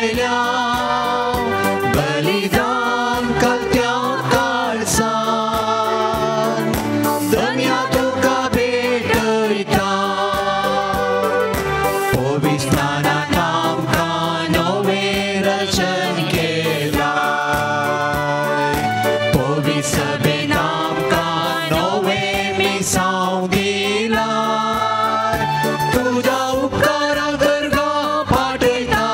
आयल्या बलिदान कलत्या काळसान धन्य तुका भेटयता पवित्र स्नानांत आमकां नवें रचन केलाय पवित्र सभेन आमकां नवें मिसांव दिलाय तुज्या उपकाराक दर्गा फाटयता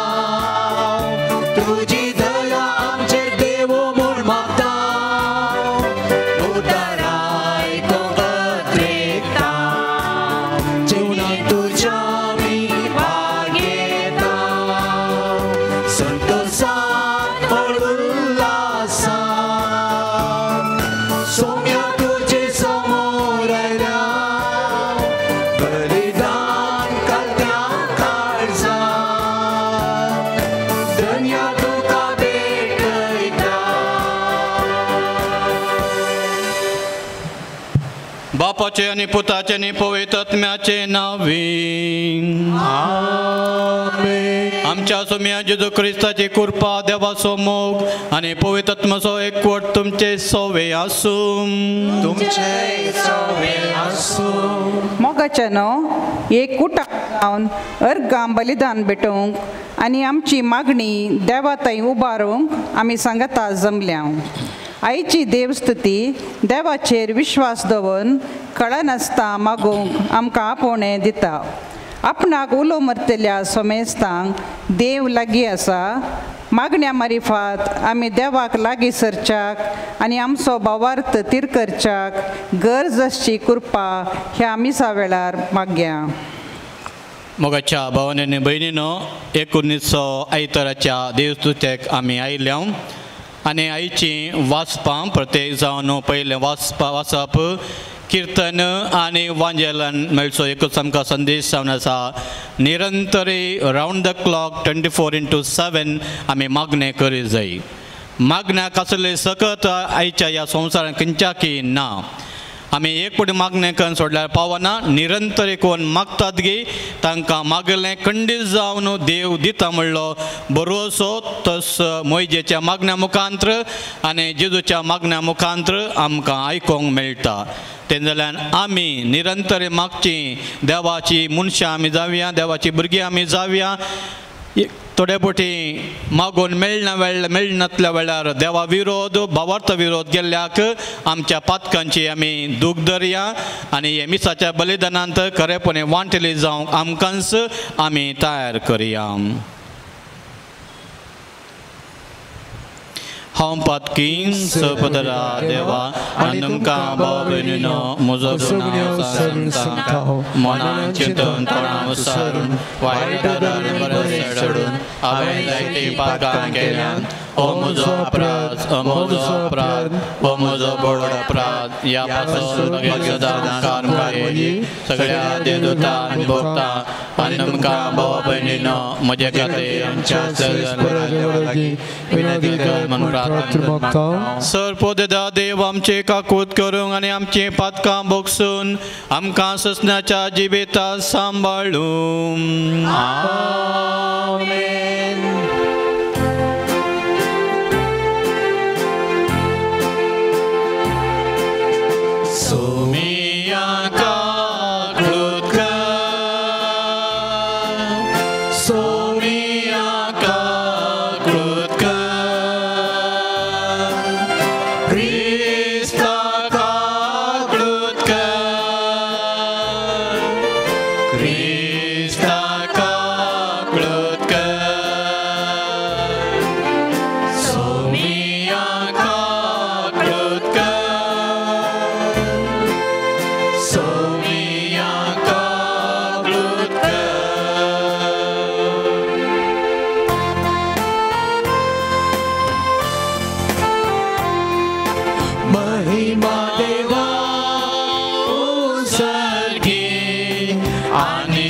तुजी दया आमचेर देवो म्हूण मागता उदाराय तो अद्रेकता जिवनांत तुज्या आमी भाग घेता संतोषान उल्हासान सौम्या तुजे समोर आयल्या बलिदान कलत्या काळजान धन्य तुका भेटयता बापाचे आणि पुताचे आणि पवित्र आत्म्याचे नावी आमेन आमच्या सोम्या जेजू क्रिस्ताची कृपा देवाचो मोग आणि पवित्र आत्म्याचो एकवट तुमचे सोवे आसूं तुमचे सोवे आसूं मोगाच्यानो एक कुटाक जावन अर्गां बलिदान भेटोवंक आनी आमची मागणी देवा थंय उबारूंक आमी सांगता जमल्या आयची देवस्तुती देवाचेर विश्वास दवरून कळनासता मागूंक आमकां आपोवणें दिता आपणाक उलो मरतल्या सोमेस्तांक देव लागीं आसा मागण्या मारिफात आमी देवाक लागीं सरच्याक आनी आमचो भावार्थ तीर करच्याक गरज आसची कृपा ह्या मिसा वेळार मागया मोगाच्या भावांनी आनी भयणीनो 19 आयताराच्या देवस्तुत्याक आमी आयल्या आनी आयची वाचपां प्रत्येक जावन पयलें वाचप कीर्तन आनी वांजेलन मेळचो एकूच आमकां संदेश जावन आसा निरंतरी रावंड द क्लॉक 24/7 आमी मागणें करी जाय मागण्याक कसले सकत आयच्या ह्या संवसारांत खंयच्याकी ना आमी एक पुटी मागणें करून सोडल्यार पावना निरंतरी कोण मागतात गे तांकां मागलें खंडीत जावन देव दिता म्हणलो बरोसो तस मोयजेच्या मागण्या मुखांतर आनी जेजूच्या मागण्या मुखांतर आमकां आयकोंक मेळटा तें जाल्यार आमी निरंतरी मागची देवाची मनशां आमी जावया देवाची भुरगीं आमी जावया थोडे पोटी मागून मेळनातल्या वेळार देवा विरोध भावार्थ विरोध गेल्ल्याक आमच्या पातकांची आमी दूख धरया आनी हे मिसाच्या बलिदानांत खरेपणी वांटली जावंक आमकांच आमी तयार करया हांव पातकीन सपदरा देवा आनी तुमकां भाव भयणीनो म्हजो गुन्यांव सांगता मनान चिंतून तोंडां विसारून वायट आनी बरें सोडून हांवें जायती पातकां केल्यात हो म्हजो अपराध हो म्हजो व्हड अपराध ह्या पासून सगळ्या देवदूतांक भोगता आनी तुमकां भाव भयणीनो म्हजे खातीर सर पोदेदा देव आमचे काकूत करूंक आनी आमची पातकां भोगसून आमकां ससण्याच्या जिवितांत सांबाळूं आमेन सोमिया काकूत कर सोमिया काकूत कर क्रिस्ता काकूत कर क्रिस्ता काकूत कर सोमिया काकूत कर सोमिया काकूत महिमा देवा सर्गी आणि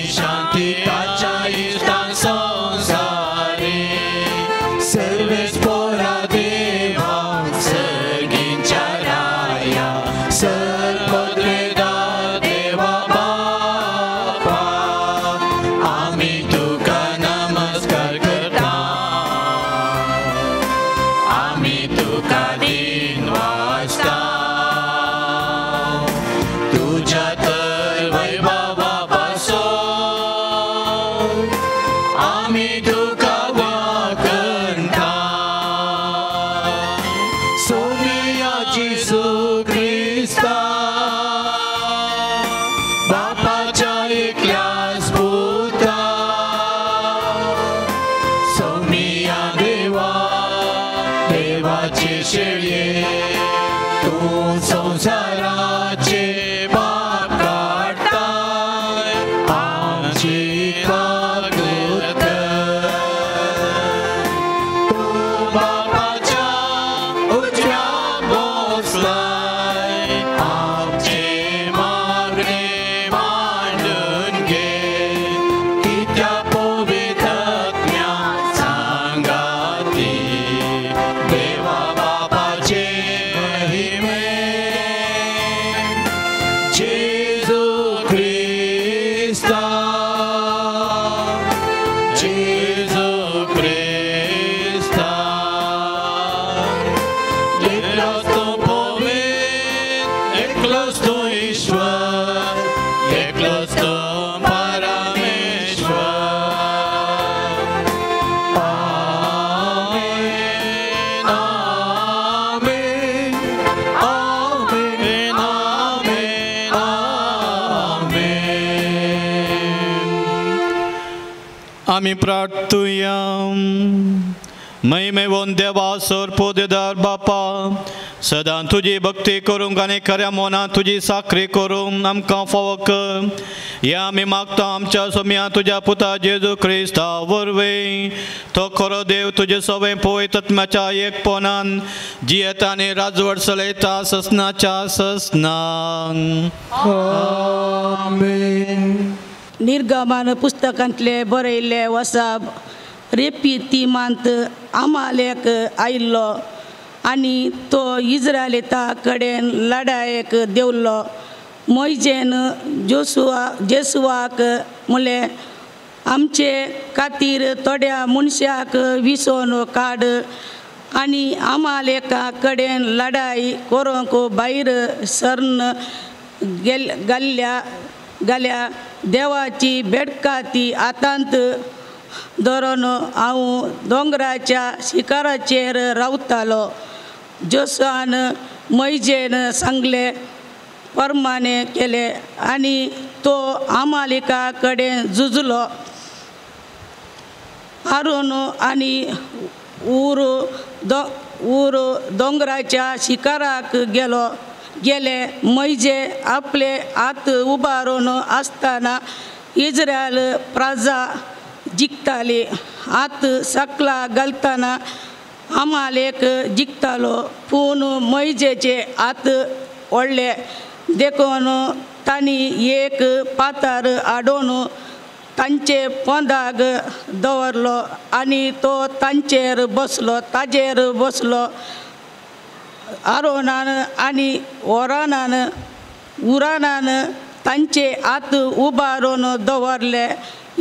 Krista, Jesu Krista, eklos tu poved, eklos tu Ishwar, eklos tu Parameshwar. Amen, amen, amen, amen, amen. आम्ही प्रार्थूया. महिमेवंत देवा सर्पोदेदार बापा, सदां तुजी भक्ती करूंक आनी खऱ्या मनात तुजी साखरी करूंक आमकां फावो कर. या आमी मागता आमच्या सोम्या तुज्या पुता जेजू क्रिस्ता वरवीं. तो खरो देव तुजे सवय पवित्र आत्म्याच्या एकपणान जियेता आनी राजवट चलयता ससनाच्या ससनान. आमेन. निर्गमन पुस्तकांतले बरयल्ले वसाब रेपितीमांत आमालेक आयिल्लो आनी तो इस्रायलिता कडेन लढायेक देवलो. मोइजेन जेसुवाक म्हणलें, आमचे खातीर थोड्या मनशाक विसोन काड आनी आमालेका कडेन लढाई करूंक भायर सरन घाल्या देवाची बेडका ती आतांत धरून हांव दोंगराच्या शिखराचेर रावतालो. जोसुआन मोइजेन सांगले प्रमाणे केले आनी तो आमालिका कडेन झुजलो. आरोन आनी ऊर दोंगराच्या शिखराक गेले. मोइजे आपले हात उबारून आसतना इस्रायल प्रजा जिखताली. हात सकला घालतना आमालेक जिखतालो. पूण मोइजेचे हात व्हडले देखून तांणी एक पातार हाडून तांचे पोंदाक दवरलो आनी तो तांचेर बसलो. आरोनान आनी उरानान तांचे हात उबारून दवरले.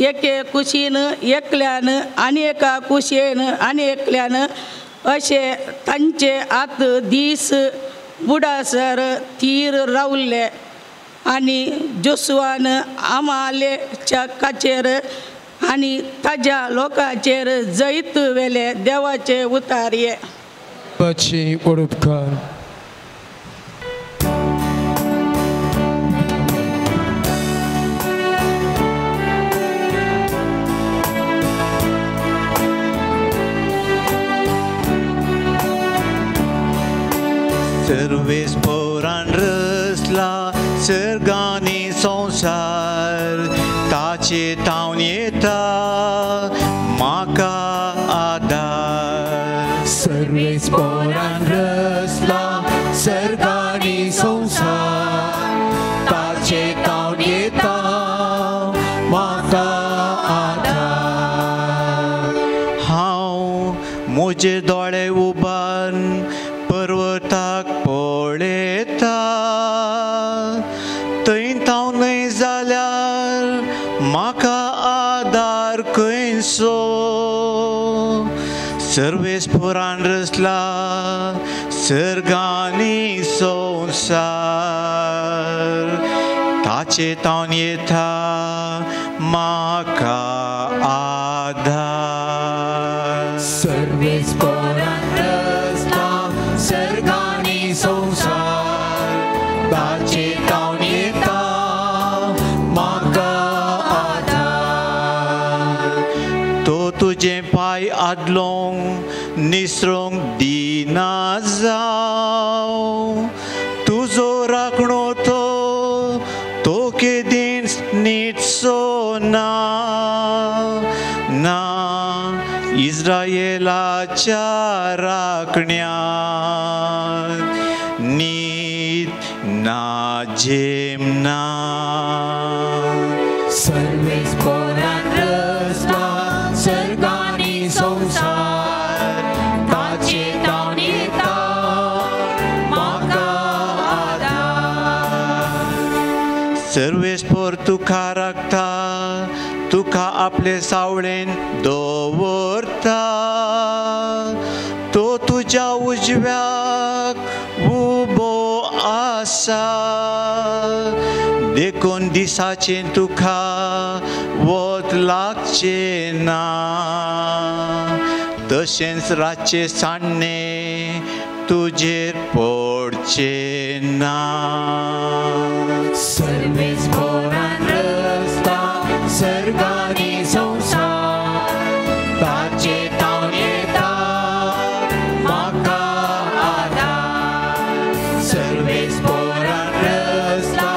एके कुशीन एकल्यान आनी एका कुशेन आनी एकल्यान अशे तांचे हात दीस बुडासर थीर रावले. आनी जोसुआन आमालेच्या काचेर आनी ताज्या लोकांचेर जैत वेले. देवाचे उतार्ये. Pace ओडुपकार. सर्वेस पोरान रसला सर्गानी संसार. ताचे तावन येता म्हाका आदार. सर्वेस पोरान रसला सर्गानी संसार. ताचे तावन येता म्हाका आदार. हांव म्हजे दोळे उबारून पर्वताक पळयता. थंय तावनय जाल्यार म्हाका आदार खंयचो. सर्वेस पोरान रसला सर्गानी संसार. ताचे तावन येता म्हाका आदार. सर्वेस पोरान रसला सर्गानी संसार. ताचे तावन येता म्हाका आदार. तो तुझे पाय आदलोंक निसरूंक दिना जावं. तुजो राखणो तो केदीन नीटसो ना. इस्रायेलाच्या राखण्यात नीत ना जेम ना. सर्वेस पोरान रसला सर्गानी संसार. ताचे तावन येता म्हाका आदार. सर्वेस पोर तुका मुखार राखता तुका आपले सावळेन दवरता तो तुज्या उजव्याक उबो आसा देखून दिसाचे तुका वत लागचे ना तशेंच रातचे सान्ने तुजेर पडचे ना सर्वेच पोरान रस्ता सर्गानी संसार ताचे तावन येता म्हाका आदार सर्वेच पोरान रस्ता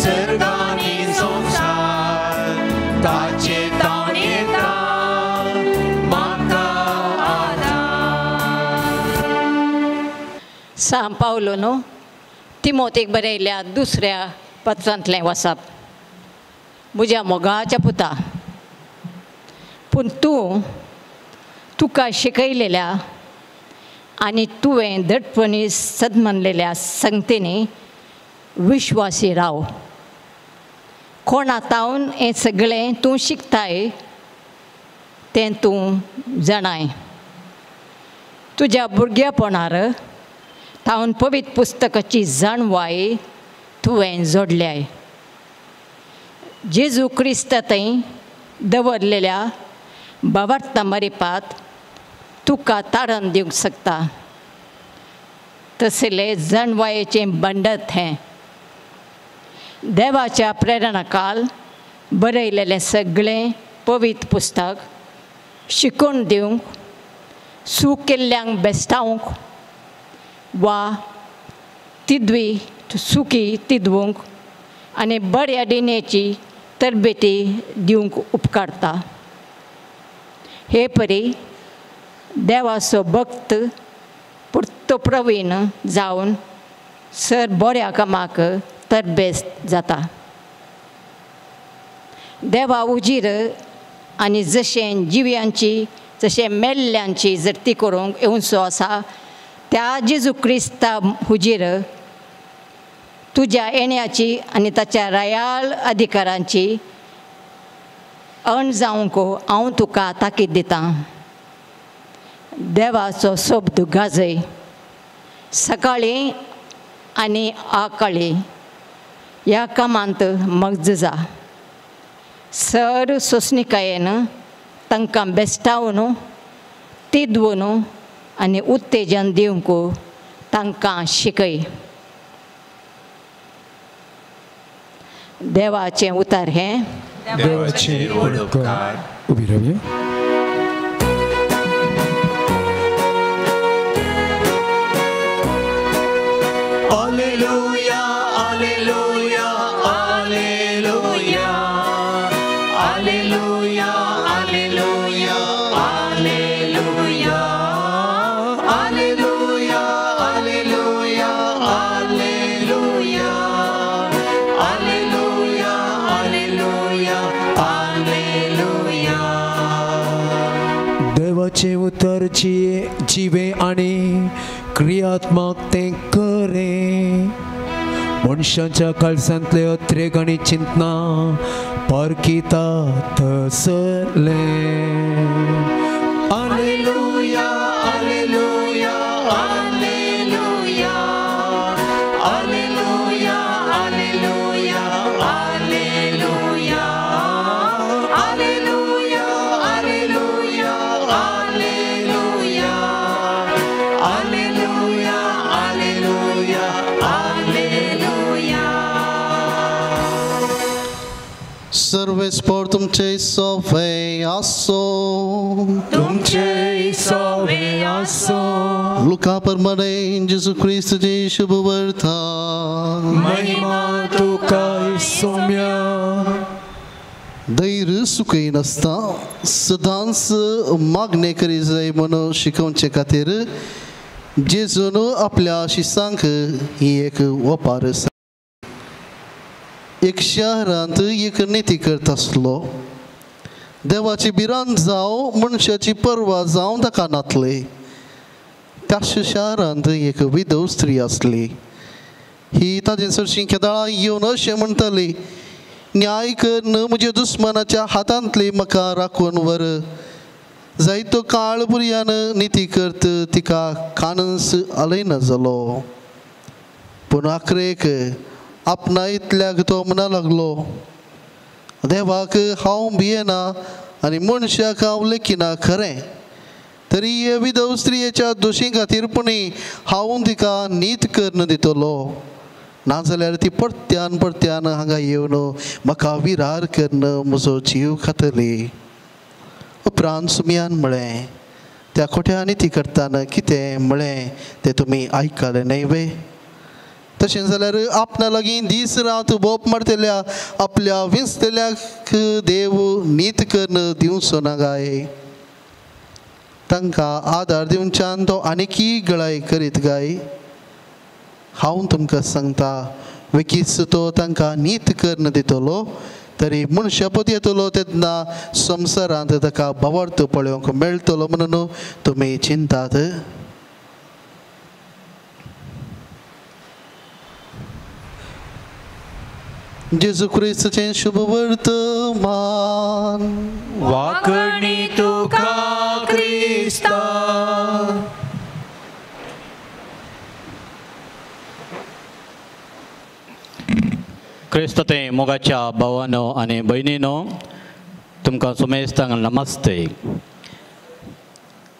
सर्गानी संसार ताचे तावन येता म्हाका आदार सांग पावलो न्हू तिमोथेक बरयल्या दुसऱ्या पत्रांतलें वचप म्हज्या मोगाच्या पुता पूण तुका शिकयलेल्या आनी तुवें धटपणी सदमनलेल्या संगतींनी विश्वासी राव कोणातावन हें सगळें तूं शिकताय तें तूं जाणाय तुज्या भुरग्यापणार तावन पवित्र पुस्तकाची जाणवाय तुवें जोडल्याय जेजू क्रिस्त थंय दवरलेल्या भावार्था मरिपात तुका तारण दिवंक शकता तसले जाणवायेचें बंडत हें देवाच्या प्रेरणाकाल बरयलेलें सगळें पवित्र पुस्तक शिकून दिवंक सूख केल्ल्यांक बेस्तावंक वा तिदवी सुखी तिदवूंक आनी बऱ्या दिनेची तरबेती दिवंक उपकारता हे परी देवाचो भक्त पुर्तो प्रवीण जावन सर बऱ्या कामाक तरबेस्त जाता देवा उजीर आनी जशें जिव्यांची जशें मेल्ल्यांची जर्ती करूंक येवचो आसा त्या जेजू क्रिस्ता हुजीर तुज्या येण्याची आनी ताच्या रायाल अधिकारांची अण जावंक हांव तुका ताकीद दितां देवाचो शब्द गाजय सकाळीं आनी आकाळी ह्या कामांत मग्न जा सर सोंसणिकायेन तांकां बेस्तावन तिदवून आनी उत्तेजन दिवंक तांकां शिकय देवाचें उतार हें देवाचे उपकार उबी रावया Alleluia, alleluia, alleluia, alleluia, alleluia, alleluia, alleluia, alleluia, alleluia, alleluia, alleluia, alleluia. देवाचे उतर जिवे आणि क्रियात्मक ते करे मनशांच्या काळजांतले अत्रेक आनी चिंतना परकिता तसले Alleluia, alleluia, alleluia, alleluia, alleluia, alleluia, alleluia, alleluia, alleluia, alleluia, alleluia, alleluia. सर्वे स्पोर तुमचे सोवे आसो तुमचे सोवे आसो लुका परमाणे जेजू ख्रिस्ताची शुभ वार्ता महिमा तुका सौम्या धैर्य सुखी नासता सदांच मागणे करी जाय म्हणून शिकोवचे खातीर जेजून आपल्या शिसांक ही एक वपार एक शहरांत एक नीती करता आसलो देवाची बिरान जावं मनशाची परवा जावं ताका नातले त्याच शहरांत एक विधव स्त्री आसली ही ताजे चडशी केदाळां येवन अशें म्हणटाली न्याय कर म्हज्या दुस्मनाच्या हातांतली म्हाका राखून व्हर जायतो काळ पुर्यान निती करत तिका कानस आलयना जालो पूण आखरेक आपणा इतल्याक तो म्हणा लागलो देवाक हांव भियेना आनी मनशाक हांव लेखिना खरें तरी हे विधव स्त्रियेच्या दोशी खातीरपणी हांव तिका नीत करून दितलो नाजाल्यार ती परत्यान परत्यान हांगा येवन म्हाका विरार करून म्हजो जीव खातली. उपरांत सुमयान म्हळें त्या खोट्या निती करतना कितें म्हळें तें तुमी आयकलें न्हय वे. तशें जाल्यार आपणा लागीं दीस रात बोप मारतल्या आपल्या विंचतल्याक देव नीत करून दिवचो ना गाय. तांकां आदार दिवच्यान तो आनीकय गळाय करीत गाय. हांव तुमकां सांगता वेकीच तो तांकां नीत करून दितलो तरी मनशापत येतलो तेन्ना संवसारांत ताका भावार्थ पळोवंक मेळटलो म्हणून तुमी चिंतात. जेजू क्रिस्ताचें शुभ वर्तमान वाकणी तुका क्रिस्ता. क्रिस्ताते मोगाच्या भावानो आनी भयणीनो तुमकां सुमेस्तांक नमस्ते.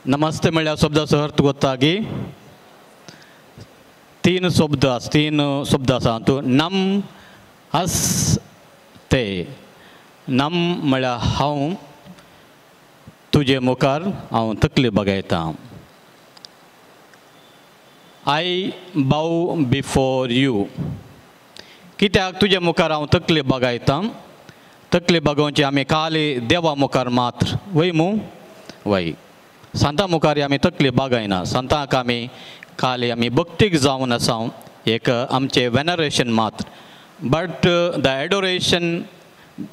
नमस्ते म्हळ्यार शब्दाचो अर्थ कोत्ता की तीन शब्द आसा तूं नम हस्ते. नम म्हळ्यार हांव तुजे मुखार हांव तकली बगयतां. I bow before you. कित्याक तुजे मुखार हांव तकली बगयतां. तकली बगोवची आमी खाली देवा मुखार मात्र वय वय सांतां मुखार आमी तकली बगयना. सांतांक आमी खाली आमी भक्तीक जावन आसा एक आमचें वेनरेशन मात्र. But the adoration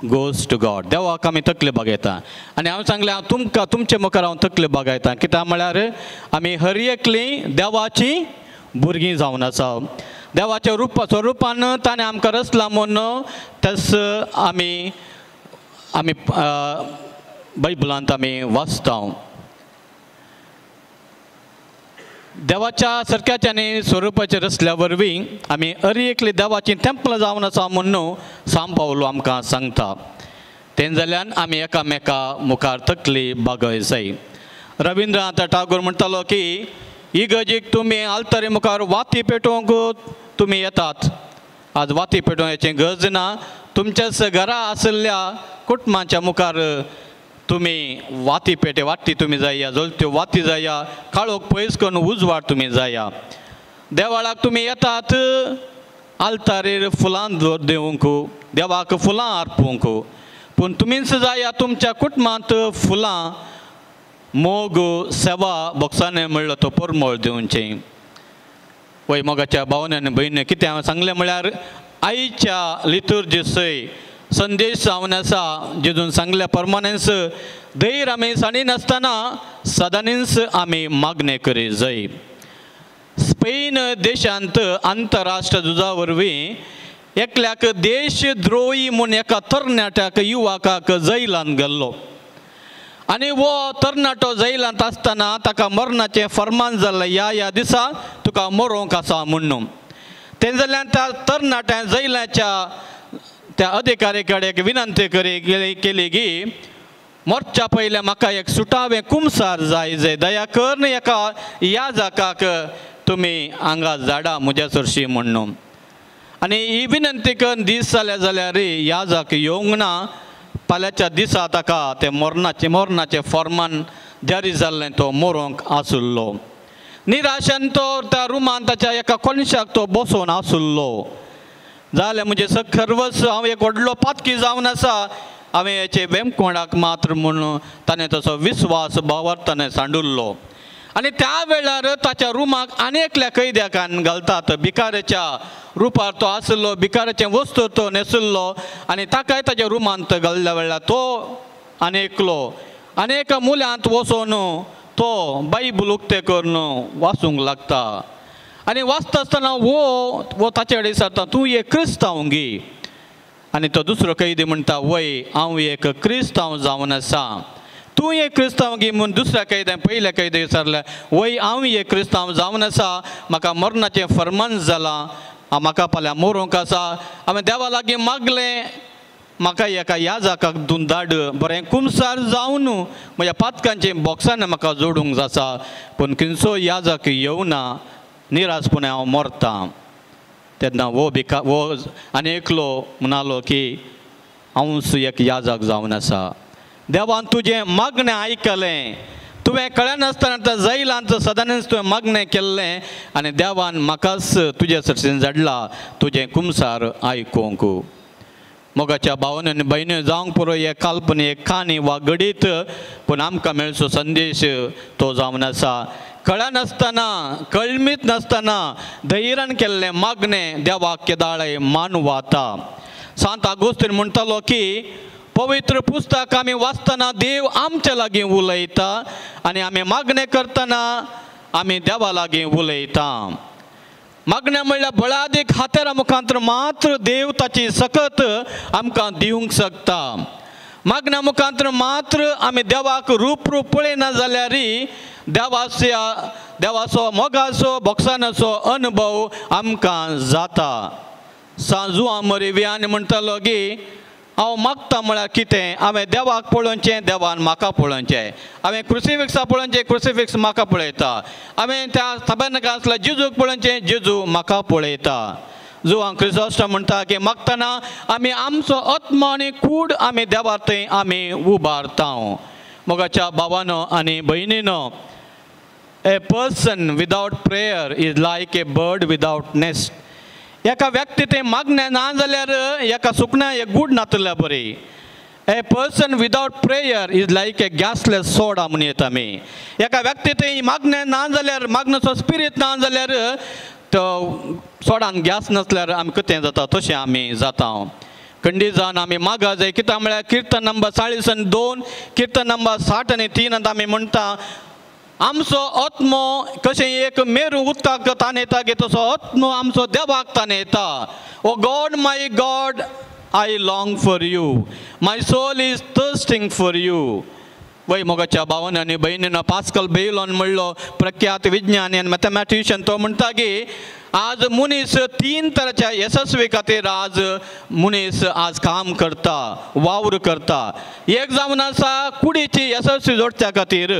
goes to God. देवाक आमी तकली बगयता आनी हांव सांगलें हांव तुमकां तुमचे मुखार हांव तकली बगयतां. कित्याक म्हळ्यार आमी हर एकलीं देवाचीं भुरगीं जावन आसा. देवाच्या स्वरुपान ताणें आमकां रचला म्हणून तस आमी बायबलांत आमी वाचता. देवाच्या सारक्याच्या आनी स्वरुपाचेर रचल्या वरवीं आमी हर एकली देवाचीं तेंपलां जावन आसा म्हणून सांब पावलो आमकां सांगता. तें जाल्यार आमी एकामेका मुखार तकली बगय जाय. रविंद्रनाथ टागोर म्हणटालो की इगर्जेक तुमी आल्तारी मुखार वाती पेटोवंक तुमी येतात. आज वाती पेटोवंक हेची गरज ना. तुमच्याच घरा आसल्या कुटुंबाच्या मुखार तुमी वाती पेटे वाटी तुमी जाया जळत्यो वाती जाया काळोख पयस करून उजवाड तुमी जाया. देवाळाक तुमी येतात आल्तारीर फुलां दिवंक देवाक फुलां अर्पूंक पूण तुमीच जाया तुमच्या कुटुंबांत फुलां मोग सेवा बोक्साने म्हणलो तो परमळ दिवचें. वय मोगाच्या भावनांनी भयणी कितें हांवें सांगलें म्हळ्यार आयच्या लितुर्जी सय संदेश जावन आसा जेजून सांगल्या परमानेंस धैर्य आमी साणीनासतना सदांच आमी मागणें करी जाय. स्पेन देशांत आंतरराष्ट्रीय झुजा वरवीं एकल्याक देशद्रोही म्हूण एका तरणाट्याक युवकाक जैलांत गेल्लो आनी वो तरणाटो जैलांत आसतना ताका मरणाचें फर्मान जाल्लें ह्या दिसा तुका मरोंक आसा म्हणून. तें जाल्यार त्या तरणाट्यान जैलाच्या त्या अधिकारी कडेन विनंती केली की मरच्या पयलें म्हाका एक सुटावें कुमसार जाय दया कर एका ह्या जाकाक तुमी हांगा झाडां म्हज्या चडशी म्हणून. आनी ही विनंती करून दीस जाले जाल्यार ह्या जाक येवंक ना. फाल्यांच्या दिसा ताका ते मरणाचें फर्मान जारी जाल्लें तो मरोंक आसुल्लो. निराशान तो त्या रुमान ताच्या एका कोनशाक तो बसोवन आसुल्लो. जाल्यार म्हणजे सर्वस हांव एक व्हडलो पातकी जावन आसा हांवें हेचे वेमकोणाक मात्र म्हणून ताणें तसो विस्वास भावार्थाने सांडुल्लो. आनी त्या वेळार ताच्या रुमाक आनेकल्या कैद्याक घालतात. भिकाऱ्याच्या रुपार तो आसलो भिकाऱ्याचें वस्तू तो न्हेसुल्लो आनी ताकाय ताच्या रुमांत घाल्ल्या वेळार तो अनेक मुल्यांत वचोन तो बायबल उक्ते करून वाचूंक लागता. आनी वाचता आसतना वो ताचे कडेन विचारता तूं एक क्रिस्तांव गी. आनी तो दुसरो कैदी म्हणटा वय हांव एक क्रिस्तांव जावन आसा. तूं एक क्रिस्तांव गी म्हूण दुसऱ्या कैद्यान पयल्या कैद्याक विचारलें वय हांव एक क्रिस्तांव जावन आसा. म्हाका मरणाचें फर्मान जालां. म्हाका फाल्यां मरूंक आसा. हांवें देवा लागीं मागलें म्हाका एका याजकाक दिवन धाड बरें कुमसार जावन म्हज्या पातकांचें बॉक्सान म्हाका जोडूंक जाता. पूण खंयचो याजक येवना निराशपणे हांव मरतां. तेन्ना वो आनी एकलो म्हणालो की हांवूच एक याजक जावन आसा. देवान तुजें मागणें आयकलें. तुवें कळनासतना जैलांत सदांच तुवें मागणें केल्लें आनी देवान म्हाकाच तुजे सरसेन धाडला तुजें कुमसार आयकूंक. मोगाच्या भावांनी आनी भयणी जावंक पुरो हे काल्पनीक काणी वा गडीत पूण आमकां मेळचो संदेश तो जावन आसा. कळनासतना कळमीत नासतना धैर्यान केल्लें मागणें देवाक केदाळे मानवाता. सांत आगोस्तीन म्हणटालो की पवित्र पुस्तक आमी वाचतना देव आमच्या लागीं उलयता आनी आमी मागणें करतना आमी देवा लागीं उलयता. मागणें म्हणल्यार बळादीक हातेरा मुखांतर मात्र देव ताची सकत आमकां दिवंक शकता. मागण्या मुखांतर मात्र आमी देवाक रूप पळयना जाल्यार देवाचो मोगाचो बोगसानाचो अनुभव आमकां जाता. सांजू मरिव्यान म्हणटालो की हांव मागता म्हळ्यार कितें हांवें देवाक पळोवचें देवान म्हाका पळोवचें. हांवें क्रुसिफिक्सा पळोवचें क्रुसिफिक्स म्हाका पळयता. हांवें त्या सबानाका आसल्या जेजूक पळोवचें जेजू म्हाका पळयता. जुवांक क्रिसॉस्टम म्हणटा की मागतना आमी आमचो आत्मा आनी कूड आमी देवा थंय आमी उबारता. मोगाच्या भावानो आनी भयणीनो a person without prayer is like a bird without nest. एका व्यक्ती थंय मागणें ना जाल्यार एका सुकण्या एक गूड नातल्या बरी. A person without prayer is like a gasless soda म्हणून येता आमी. एका व्यक्ती थंय मागणें ना जाल्यार मागणेचो स्पिरीट ना जाल्यार तो सोडान गॅस नासल्यार आमी कतें जाता तशें आमी जाता. खंडी जावन आमी मागा जाय कित्याक म्हळ्यार किर्तन नंबर 42 किर्तन नंबर 60 आनी 3 आमी म्हणटा आमचो आत्मो कशें एक मेरू उदकाक ताणयता गे तसो आत्मो आमचो देवाक ताणयता. O God my God I long for you my soul is thirsting for you. वय मोगाच्या भावांनी आनी भयणीन पास्कल बेलोन म्हणलो प्रख्यात विज्ञानी आनी मॅथमॅटिशियन तो म्हणटा की आज मनीस 3 तरांच्या यशस्वी खातीर आज मनीस आज काम करता वावर करता. एक जावन आसा कुडीची यशस्वी जोडच्या खातीर.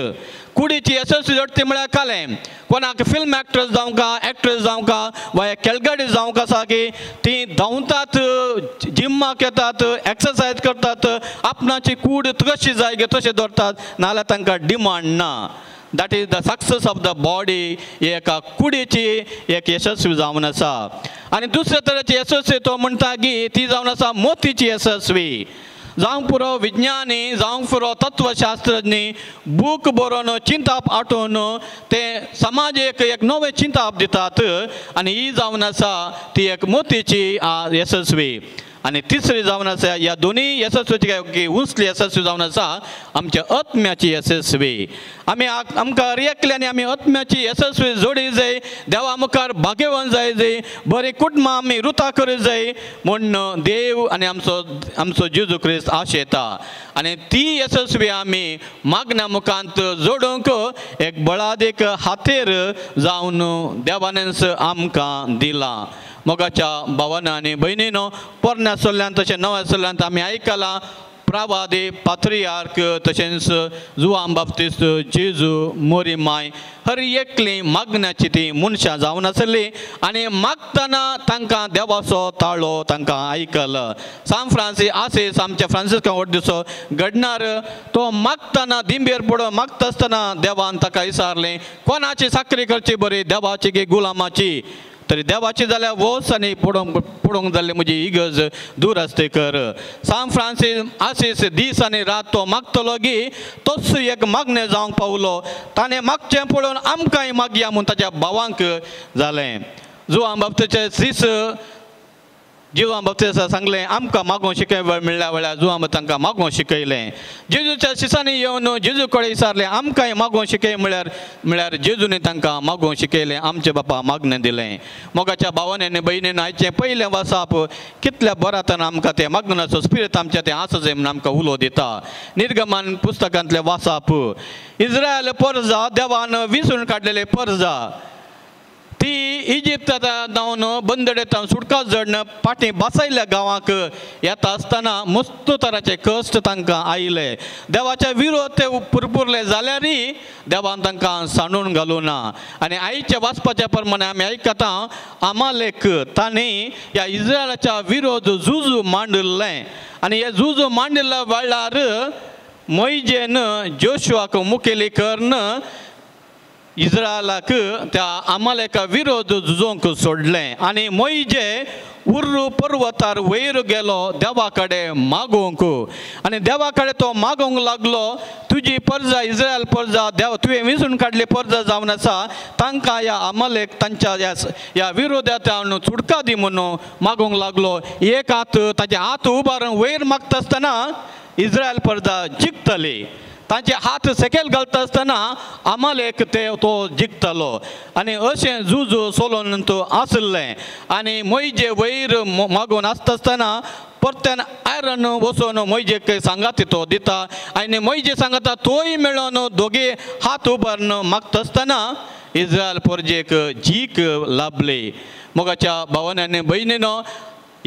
कुडीची यशस्वी जोडची म्हळ्यार कालें कोणाक फिल्म एक्ट्रेस जावंका एक्ट्रेस जावंका वा खेळगडी जावंक आसा की ती धांवतात जिम्माक येतात एक्सरसायज करतात आपणाची कूड कशी जाय गे तशें दवरतात नाल्यार तांकां डिमांड ना. That is the success of the body. एका कुडीची एक यशस्वी जावन आसा. आनी दुसरे तरेची यशस्वी तो म्हणटा की ती जावन आसा मोतीची यशस्वी. जावंक पुरो विज्ञानी जावंक पुरो तत्वशास्त्रज्ञ बूक बरोवन चिंताप आठोवन ते समाजेक एक नवें चिंताप दितात आनी ही जावन आसा ती एक मोतीची यशस्वी. आनी तिसरी जावन आसा ह्या दोनी यशस्वीची उंचली यशस्वी जावन आसा आमच्या आत्म्याची यशस्वी. आमकां रियेकल्यानी आमी आत्म्याची यशस्वी जोडी जाय देवा मुखार भाग्यवान जाय बरी कुटुंबां आमी रुता करूं जाय म्हूण देव आनी आमचो जेजू क्रिस्त आशेता. आनी ती यशस्वी आमी मागण्या मुखांत जोडूंक एक बळादीक हातेर जावन देवानच आमकां दिला. मोगाच्या भावांनी आनी भयणीनो पोरण्या सल्ल्यान तशें नव्या सल्ल्यान आमी आयकलां प्रवादी पात्रियार्क तशेंच जुआन बाप्तिस्त जेजू मोरी माय हर एकली मागण्याची ती मनशां जावन आसली आनी मागतना तांकां देवाचो ताळो तांकां आयकलो. सान फ्रांसीस आसीस आमच्या फ्रांसिस्कां वर्दिचो घडणार तो मागतना दिंबेर पडून मागता आसतना देवान ताका विचारलें कोणाची साखरी करची बरी देवाची की गुलामाची. तरी देवाची जाल्यार वोस आनी पडोवंक जाल्ली म्हजी इगज दूर आसते कर. सान फ्रांसीस आसीस दीस आनी रात तो मागतलो गी तोच एक मागणें जावंक पावलो. ताणें मागचें पळोवन आमकांय मागया म्हूण ताच्या भावांक जालें. जुआन बाप्तिस्ताचे दीस जिवा बाप्तिस्तान सांगलें आमकां मागोवंक शिकय वेळ मेळ्ळ्या वेळार जुवा तांकां मागोवंक शिकयलें. जेजूच्या शिसांनी येवन जेजू कडेन विचारलें आमकांय मागोवंक शिकय म्हळ्यार जेजूनी तांकां मागोवंक शिकयलें. आमचे बापा मागणें दिलें. मोगाच्या भावांनी आनी भयणीन आयचें पयलें वासाप कितल्या बऱ्या तरेन आमकां तें मागनाचो स्पिरीट आमच्या तें आसा म्हूण आमकां उलो दिता. निर्गमन पुस्तकांतलें वासाप इस्रायल परजा देवान विसरून काडलेले परजा ती इजिप्तांत जावन बंदडेंत सुटका जडन फाटीं बसयल्ल्या गांवांक येता आसतना मस्त तराचे कश्ट तांकां आयले. देवाच्या विरोध ते पुरपुरले जाल्यारय देवान तांकां सांडून घालूं ना. आनी आयच्या वाचपाच्या प्रमाणे आमी आयकता आमालेक तांणी ह्या इस्रायलाच्या विरोध झुजू मांडलें. आनी हे झुजू मांडिल्ल्या वेळार मोइजेन जोशुआक मुखेली करन इस्रायलाक त्या आमालेका विरोध झुजोवंक सोडलें. आनी मोइजे उर्रू पर्वतार वयर गेलो देवा कडेन मागोवंक. आनी देवा कडेन तो मागोवंक लागलो तुजी परजा इस्रायल परजा देव तुवें विसरून काडली परजा जावन आसा तांकां ह्या आमालेक तांच्या ह्या विरोधांतल्यान सुटका दी म्हणून मागोवंक लागलो. एक हात ताचे हात उबारून वयर मागता आसतना इस्रायल परजा जिखतली. तांचे हात सकयल घालता आसतना आमालेक तो जिखतलो. आनी अशें झुजू सोलोन तो आसलें. आनी मोइजे वयर मागोवन आसता आसतना परतेन आयरन वचोन मोइजेक सांगात तो दिता. आनी मोइजे सांगता तोय मेळोन दोगे हात उबारून मागता आसतना इस्रायल परजेक जीक लाभली. मोगाच्या भावांनी आनी भयणीनो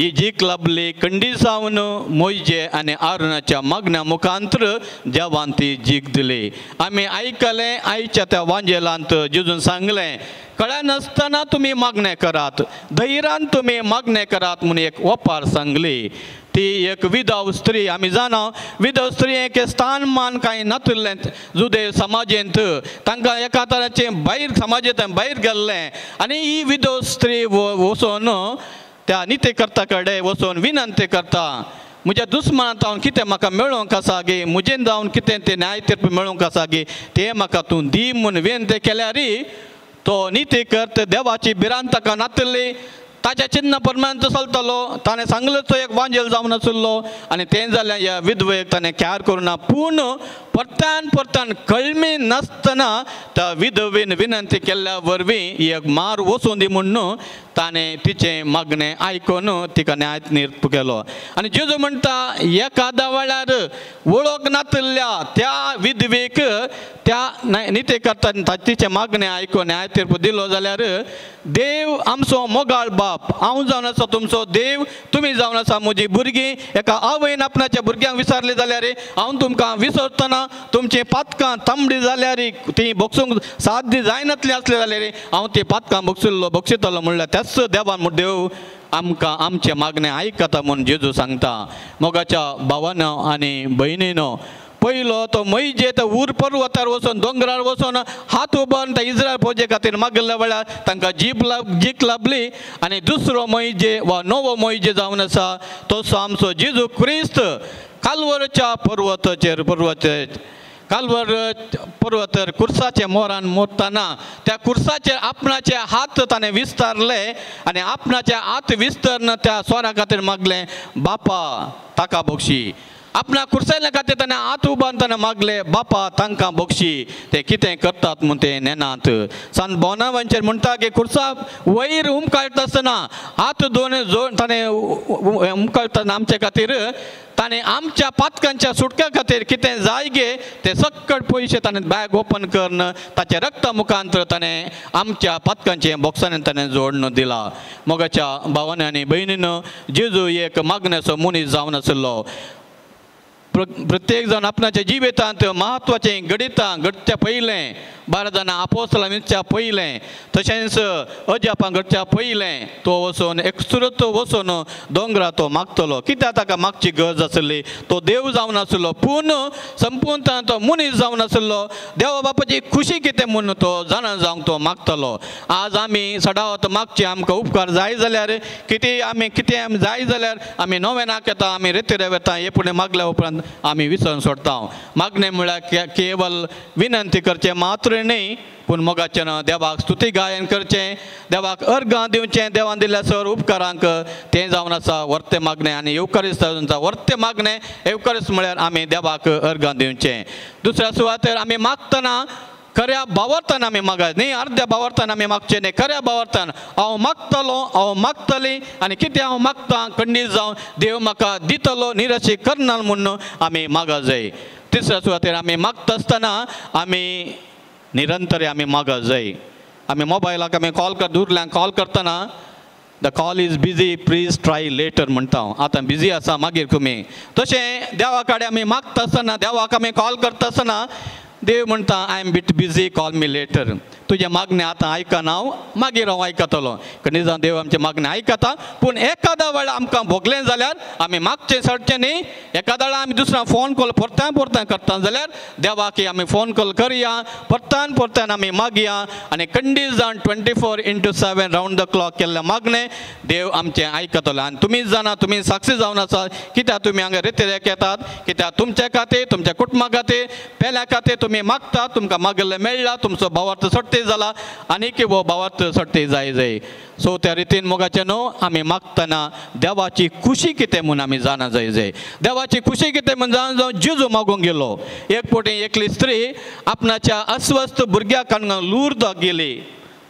ही जीक लाभली खंडी जावन मोइजे आनी आरोनाच्या मागण्या मुखांतर देवान ती जीक दिली. आमी आयकलें आयच्या त्या वांजेलांत जेजून सांगलें कळ्या नासतना तुमी मागणें करात धैर्यान तुमी मागणें करात म्हणून एक ओपार सांगली. ती एक विधव स्त्री आमी जाणा विधव स्त्री एक स्थान मान कांय नातुरलें जुदे समाजेंत तांकां एका तराचें भायर समाजेंत भायर गेल्लें. आनी ही विधव स्त्री वचोन त्या नितेकर्ता कडेन वचोन विनंती करता म्हज्या दुस्मनांत हांव कितें म्हाका मेळोवंक आसा गे म्हजें जावन कितें तें न्याय तीर्प मेळोवंक आसा गे तें म्हाका तूं दी म्हूण विनंती केल्यारय तो नितेकर्ता देवाची भिरांत ताका नातली. ताच्या चिन्ह प्रमाण तो चलतलो. ताणें सांगलो तो एक वांजेल जावन आसलो आनी तें जाल्यार ह्या विधवेक ताणें ख्यार करूना. पूण परतान कळमी नासतना त्या विधवेन विनंती केल्ल्या वरवीं एक मार वचून दी म्हणून ताणें तिचें मागणें आयकून तिका न्याय निर्प केलो. आनी जेजू म्हणटा एकाद्या वेळार वळख नातल्या त्या विधवेक त्या नितेकर्ता तिचें मागणें आयकून न्याय तीर्प दिलो जाल्यार देव आमचो मोगाळ बाप हांव जावन आसा तुमचो देव तुमी जावन आसा म्हजी भुरगीं. एका आवयन आपणाच्या भुरग्यांक विचारलें जाल्यार हांव तुमकां विसरतना तुमचीं पातकां तांबडी जाल्यार ती बोगसूंक साध्य जायनातली आसली जाल्यार हांव ती पातकां बोगशितलो म्हणल्यार त्याच देवान देव आमकां आमचें मागणें आयकता म्हूण जेजू सांगता. मोगाच्या भावानो आनी भयणीनो पयलो तो मोइजे तो उर पर्वतार वचोन दोंगरार वचोन हात उबारून त्या इस्रायल फौजे खातीर मागल्या वेळार तांकां जीक लाभली. आनी दुसरो मोइजे वा नवो मोइजे जावन आसा तो आमचो जेजू क्रिस्त काल्वरच्या काल्वर पर्वतार कुर्साचे मोरान मोरतना त्या कुर्साचे आपणाचे हात ताणें विस्तारले आनी आपणाचे हात विस्तारन त्या स्वरा खातीर मागलें बापा ताका बक्षी. आपणा कुर्सायल्या खातीर ताणें हात उबारून ताणें मागले बापा तांकां बक्षी. ते कितें करतात म्हूण ते नेनात. सांत बोनावांचेर म्हणटा की कुर्सा वयर उमकळटा आसतना हात दोन ताणें उमकळतना आमचे खातीर ताणें आमच्या पातकांच्या सुटक्या खातीर कितें जाय गे ते सकट पयशे ताणें बॅग ओपन करून ताच्या रक्ता मुखांतर ताणें आमच्या पातकांचें बॉक्सांनी ताणें जोडून दिला. मोगाच्या भावांनी आनी भयणीनो जेजू एक मागण्याचो मनीस जावन आसलो. प्रत्येक जाण आपणाच्या जिवितांत महत्वाचें घडच्या पयलें 12 जाणां आपोस्तलां विणच्या पयलें तशेंच अजापां घडच्या पयलें तो वचोन एकसुरत वचोन दोंगरा तो मागतलो. कित्याक ताका मागची गरज आसली. तो देव जावन आसलो पूण संपूर्ण तो मनीस जावन आसलो. देवा बापाची खुशी कितें म्हूण तो जाणा जावंक तो मागतलो. आज आमी सदांच मागचे आमकां उपकार जाय जाल्यार कितें जाय जाल्यार आमी नोवेनाक येता आमी रेतीर येता हे फुडें मागल्या उपरांत आमी विसरून सोडटा. मागणें म्हळ्यार केवल विनंती करचें मात्र मागणी न्ही पूण मोगाचें देवाक स्तुती गायन करचें देवाक अर्गां दिवचें देवान दिल्ल्या सर उपकारांक तें जावन आसा वर्ते मागणें आनी येवकारिस्त वर्ते मागणें येवकारिस्त म्हळ्यार आमी देवाक अर्गां दिवचें दुसऱ्या सुवातेर आमी मागतना खऱ्या भावार्थान आमी मागात न्ही अर्ध्या भावार्थान आमी मागचें न्ही खऱ्या भावार्थान हांव मागतलीं आनी कितें हांव मागतां खंडीत जावन देव म्हाका दितलो निराशी करना म्हणून आमी मागूंक जाय तिसऱ्या सुवातेर आमी मागता आसतना आमी निरंतर आमी मागूंक जाय आमी मोबायलाक आमी दुसऱ्यांक कॉल करतना the call is busy please try later म्हणटा हांव आतां बिजी आसा मागीर तुमी तशें देवा कडेन आमी मागता आसतना देवाक आमी कॉल करता आसतना देव म्हणटा I am bit busy call me later तुजें मागणें आतां आयकना हांव मागीर हांव आयकतलो खंय जावन देव आमचें मागणें आयकता पूण एखाद्या वेळा आमकां भोगलें जाल्यार आमी मागचें सडचें न्ही एखाद्या वेळा आमी दुसऱ्यांक फोन कॉल परतां करता जाल्यार देवाक आमी फोन कॉल करया परतान आमी मागया आनी खंडीत जावन 24/7 रावंड द क्लॉक केल्लें मागणें देव आमचें आयकतलो आनी तुमी जाणा तुमी साक्षी जावन आसा कित्याक तुमी हांगा रितीरेक येतात कित्याक तुमच्या खातीर तुमच्या कुटुंबा खातीर पेल्या खातीर तुमी मागतात तुमकां मागिल्लें मेळ्ळां तुमचो भावार्थ सडते जाला आनीक वो भावार्थ सडते जाय सो त्या रितीन मोगाचें न्हू आमी मागतना देवाची खुशी कितें म्हूण आमी जाणा जाय देवाची खुशी कितें म्हूण जावन जेजू मागूंक गेलो एक फावटी एकली स्त्री आपणाच्या अस्वस्थ भुरग्याक लुर्दाक गेली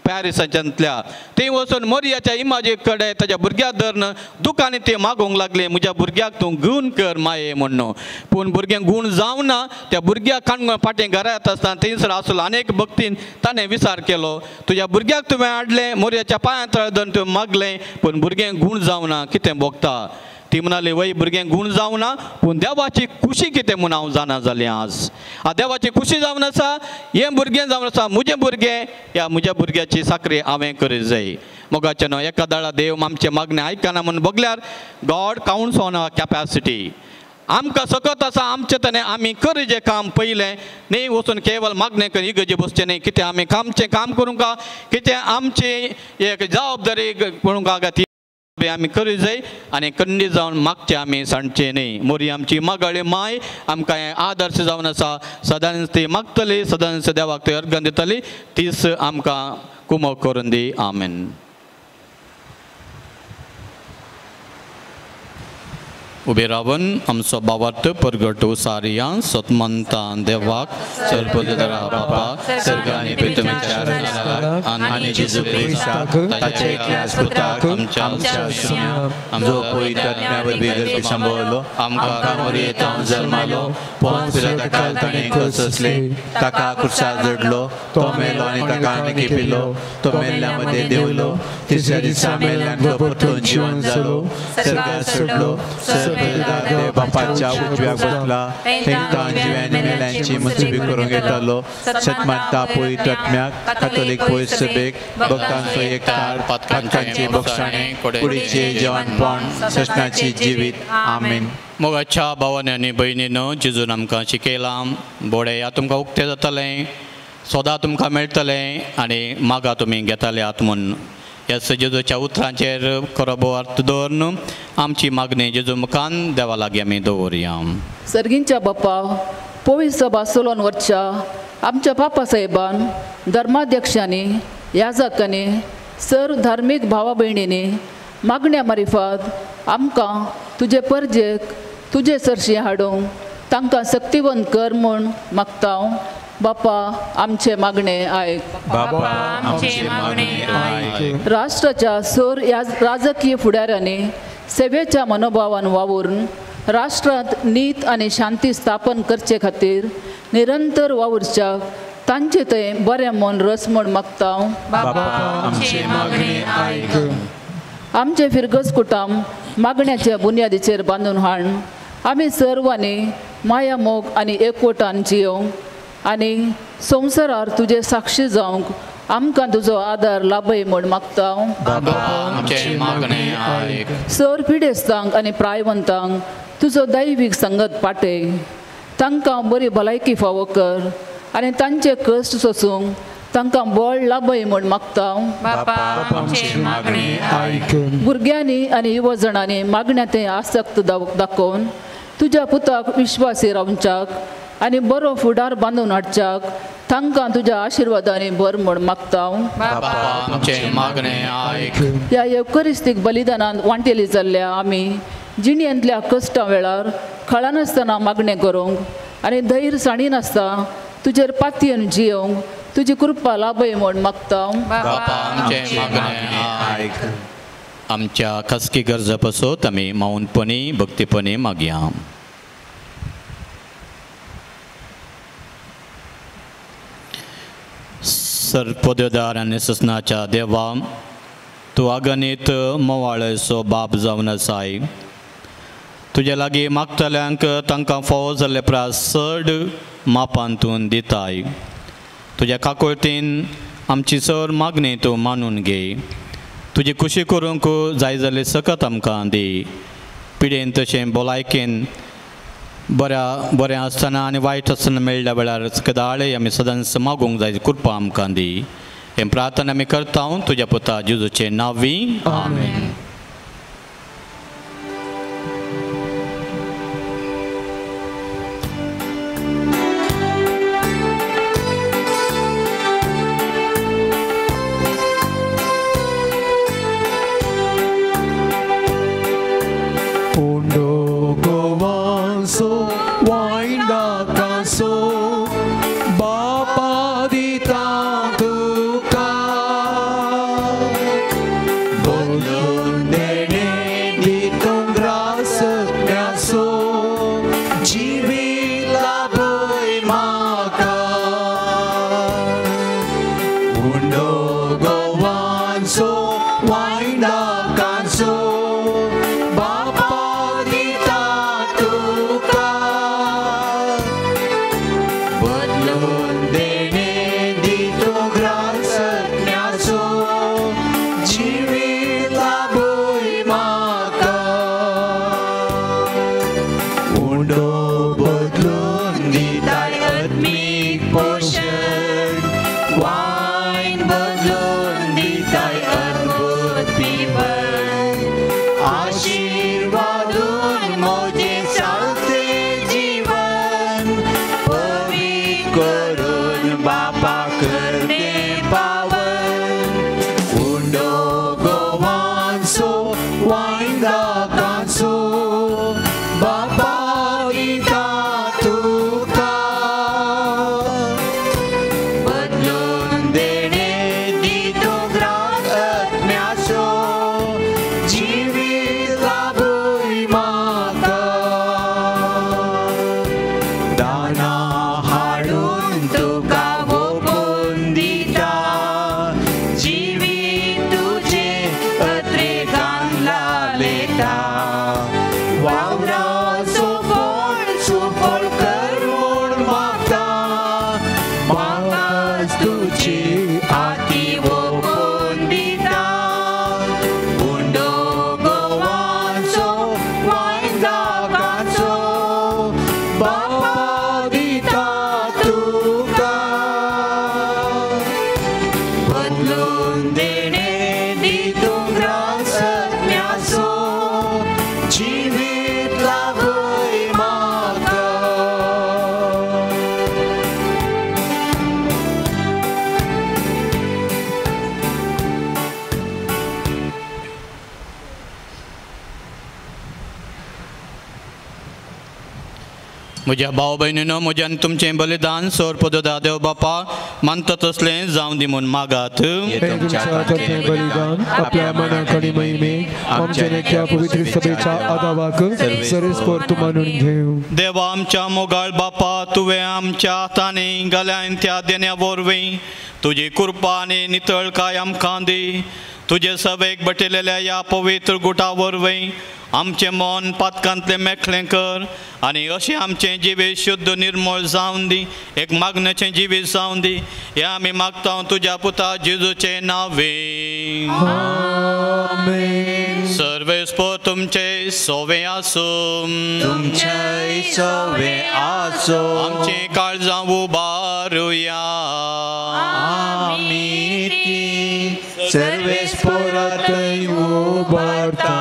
पॅरिसांतल्या ती वचून मोरयाच्या इमाजे कडेन ताच्या भुरग्याक धरून दुखांनी ती मागूंक लागली म्हज्या भुरग्याक तूं गूण कर माये म्हणून पूण भुरग्यांक गूण जावना त्या भुरग्याक काणून फाटीं घरा येता आसतना थंयसर आसलो आनेक भक्तीन ताणें विचार केलो तुज्या भुरग्याक तुवें हाडलें मोरयाच्या पांयां तळें धरून तुवें मागलें पूण भुरग्यांक गूण जावना कितें भोगता ती म्हणाली वय भुरग्यांक गूण जावना पूण देवाची खुशी कितें म्हूण हांव जाणा जालें आज देवाची खुशी जावन आसा हें भुरगें जावन आसा म्हजें भुरगें ह्या म्हज्या भुरग्याची साखरी हांवें करूंक जाय मोगाचें न्हू एका दाळा देव आमचें मागणें आयकना म्हणून बगल्यार God counts on our capacity आमकां सकत आसा आमचें तणें आमी कर जें काम पयलें न्ही वचून केवळ मागणें कर इगर्जे बसचें न्ही कितें आमी आमचें काम करूंक कितें आमची एक जबाबदारी करूंक ती आमी करूंक जाय आनी खंडीत जावन मागचें आमी सांडचें न्ही मोरी आमची मागाळी माय आमकां हें आदर्श जावन आसा सदांच ती मागतली सदांच देवाक ती अर्घ दितली तीच आमकां कुमो करून दी आमेन उबे रावन आमचो भावार्थ परगटो सारिया सतमंता देवाक सर्वोदरा बाबा सर्गांनी पितमेच्या आनी जेजू क्रिस्ताक ताचे एकल्याच पुताक आमच्या जो पवित्र आत्म्यावर संभवलो आमकां मोरयेंत जल्मालो पोंच पिलाताकाल ताणें कसले ताका क्रुसार जडलो तो मेलो आनी ताका आनी पिलो तो मेल्ल्या मध्ये देवलो तिसऱ्या दिसा मेल्ल्यान तो परतून जिवंत जालो सर्गार चडलो देव बापाच्या उजव्याक बसला तेंकां जिव्यांनी मेल्यांची मुसबी करूंक येतालो सतमानता पवित्र आत्म्याक कातोलीक पवित्र सभेक भक्तांचो एकठार पातकांची बक्षाणी कुडीचे जेवणपण सशनाची जिवीत आमेन मोगाच्या भावांनी आनी भयणीनो जेजून आमकां शिकयलां बोडे ह्या तुमकां उक्तें जातलें सोदा तुमकां मेळटलें आनी मागा तुमी घेताल्यात म्हूण ह्या जेजूच्या उतरांचेर खरो अर्थ दवरून आमची मागणी जेजू मुखान देवा लागीं आमी दवरया सर्गींच्या बाप्पा पवित्र सभा चलोवन वरच्या आमच्या बापा साहेबान धर्माध्यक्षांनी याजकांनी सर धार्मीक भावा भयणींनी मागण्या मारिफत आमकां तुजे परजेक तुजे सरशी हाडूंक तांकां सक्तिवंत कर म्हूण मागता बापा आमचे मागणे आयक राष्ट्राच्या सर राजकीय फुडाऱ्यांनी सेवेच्या मनोभावान वावरून राष्ट्रांत नीत आनी शांती स्थापन करचे खातीर निरंतर वावुरच्याक तांचे थंय बरें मन रस म्हूण मागता आमचे फिरगस कुटुंब मागण्याच्या बुनयादीचेर बांदून हाड आमी सर्वांनी माया मोग आनी एकवटान जियोंक आनी संवसारार तुजे साक्षी जावंक आमकां तुजो आदार लाभय म्हूण मागता सर पिडेस्तांक आनी प्रायवंतांक तुजो दैवीक संगत पाटय तांकां बरी भलायकी फावो कर आनी तांचे कश्ट सोसूंक तांकां बळ लाभय म्हूण मागता भुरग्यांनी आनी युवजणांनी मागण्या ते आसक्त दाखोवन तुज्या पुताक विश्वासी रावच्याक आनी बरो फुडार बांदून हाडच्याक तांकां तुज्या आशिर्वादांनी भर म्हण मागता हांव. बापा आमचे मागणे आयक. ह्या युकरिस्तीक बलिदानांत वांटेली जाल्ल्या आमी जिणेंतल्या कश्टा वेळार खळानासतना मागणें करूंक आनी धैर्यसाणी नासता तुजेर पातयेन जियोंक तुजी कृपा लाभय म्हण मागता हांव. बापा आमचे मागणे आयक. आमच्या खासगी गरजा पासत आमी मौनपणी भक्तीपणी मागया. सर्वपददार आनी ससनाच्या देवा, तूं अगणित मोवाळेचो बाप जावन आसाय. तुज्या लागीं मागतल्यांक तांकां फावो जाल्ले प्रास चड मापान तूं दिताय. तुज्या काकुळतीन आमची चड मागणी तूं मानून घे. तुजी खुशी करूंक जाय जाल्यार सकत आमकां दी. पिडेन तशें भलायकेन बरें आसतना आनी वायट आसतना मेळ्ळ्या वेळार कदाळे आमी सदांच मागूंक जाय कृपा आमकां दी. हें प्रार्थना आमी करता तुज्या पुता जेजूचे नांवी. आमेन. म्हज्या भाव भयणीनो, म्हज्यान तुमचें बलिदान सोरपदोदा देव बापा मानता तसलें जावं दी म्हूण मागात. बलिदान आपल्या मनाकडे महिमेक आमच्या नेत्या पवित्र सभेच्या आदावाक सर्वेस्पर तूं मानून घेव. देवा आमच्या मोगाळ बापा, तुवें आमच्या हातांनी गल्यान त्या देण्या वरवीं तुजी कृपा आनी नितळकाय आमकां दी. तुजे सभेक बटयलेल्या ह्या पवित्र गुटा वरवीं आमचें मन पातकांतलें मेखलें कर आनी अशें आमचें जिवीत शुद्ध निर्मळ जावन दी, एक मागणेचें जिवीत जावन दी. हें आमी मागता तुज्या पुता जेजूचे नांवे. आमेन. सर्वेस्पर तुमचे सोवे आसूं. तुमचे सोवे आसूं. आमचें काळजां उबारुया. सर्वेस्परांतय उबारता.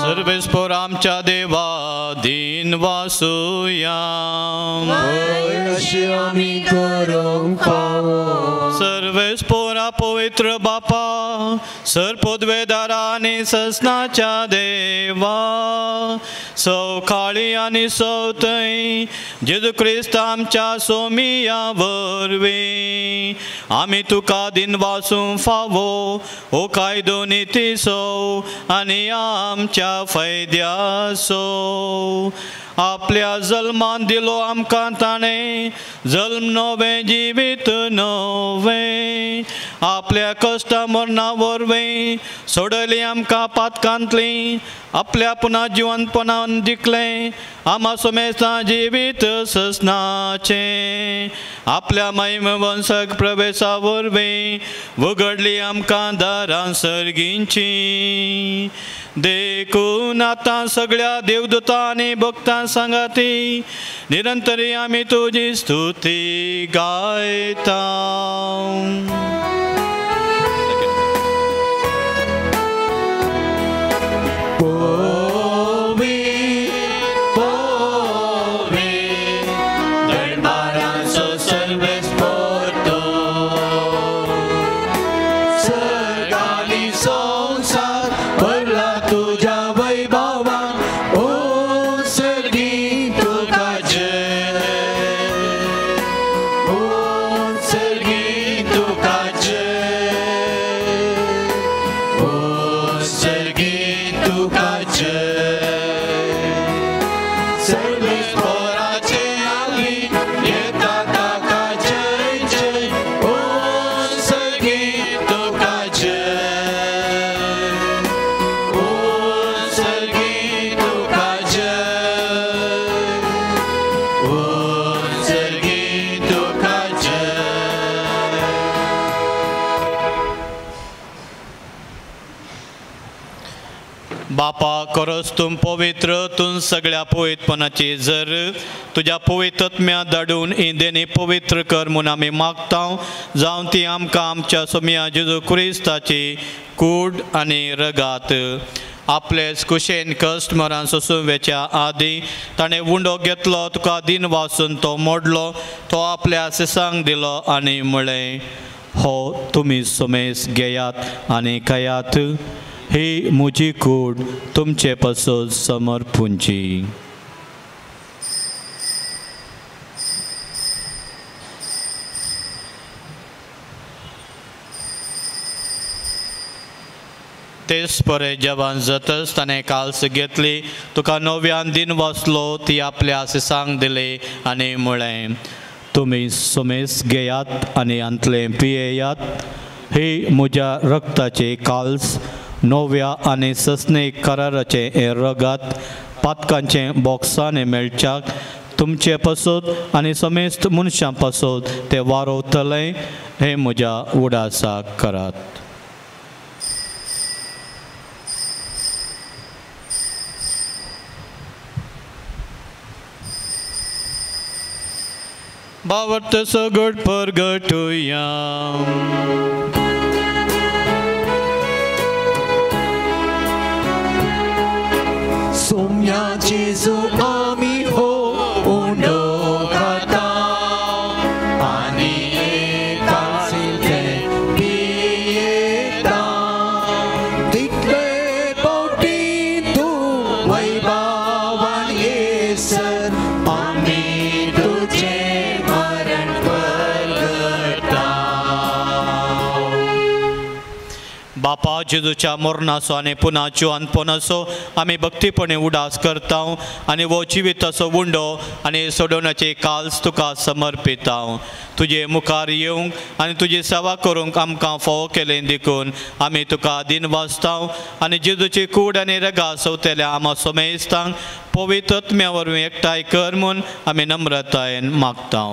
सर्वेस्पर आमच्या देवा दीन दिन वासुया अशी आम्ही करूंक पावो सर्वेस पोरा पवित्र बापा सरपोद्वेदारा आनी ससनाच्या देवा सौखाळी आनी सौतय जेजू क्रिस्त आमच्या सोमिया वरवीं आमी तुका दिन वासूंक फावो ओ कायदो निती सो आनी आमच्या फायद्या सो आपल्या जल्मान दिलो आमकां ताणें जल्म नवें जिवीत नवें आपल्या कश्टा मरणा वरवीं सोडली आमकां पातकांतलीं आपल्या पुना जिवंतपणान जिखलें आमा सोमेस्ता जिवीत ससनाचें आपल्या महिम वंशक प्रवेशा वरवीं उगडली आमकां दारां सर्गींची देखून आतां सगळ्या देवदूतां आनी भक्तां सांगाती निरंतरी आमी तुजी स्तुती गायता बापा खरोच तुम पवित्र तूं सगळ्या पवित्रपणाची जर तुज्या पवित्रत्म्या धाडून इंदेनी पवित्र कर म्हूण आमी मागता जावं ती आमकां आमच्या सोम्या जेजू क्रिस्ताची कूड आनी रगात आपलेच कुशेन कश्ट मरान सोसूं वेच्या आदी ताणें उंडो घेतलो तुका दिन वासून तो मोडलो तो आपल्या सिसांक दिलो आनी म्हळें हो तुमी सोमेस घेयात आनी खायात ही म्हजी कूड तुमचे पासून समर्पूंची तेच परे जवान जातच ताणें काल्स घेतली तुका नव्यान दिन वाचलो ती आपल्या सिसांक दिली आनी म्हळें तुमी सोमेस घेयात आनी अंतले पियेयात ही म्हज्या रक्ताचे काल्स नव्या आनी ससणीक कराराचे हे रगात पातकांचे बॉक्सांनी मेळच्याक तुमचे पासून आनी समेस्त मनशां पासून ते वारोवतले हे म्हज्या उडासाक करात बावर्त सगळ परगटुया सोम्या जेजू आमी हो उंडो खाता आनी एकासिल ते पियेता तितले पावटी तूं वैभवान येसर आमी तुजे मरण परगटा बापा जेजूच्या मरणाचो आनी पुना जिवंतपणाचो आमी भक्तीपणे उडास करता आनी वो जिविताचो उंडो आनी सोडवण्याचे काल्स तुका समर्पिता तुजे मुखार येवंक आनी तुजी सेवा करूंक आमकां फोव केलें देखून आमी तुका दिन वाचता आनी जेजूची कूड आनी रगा सवतेल्या आमा सोमेस्तांक पवित्र आत्म्या वरवीं एकठांय कर म्हूण आमी नम्रतायेन मागता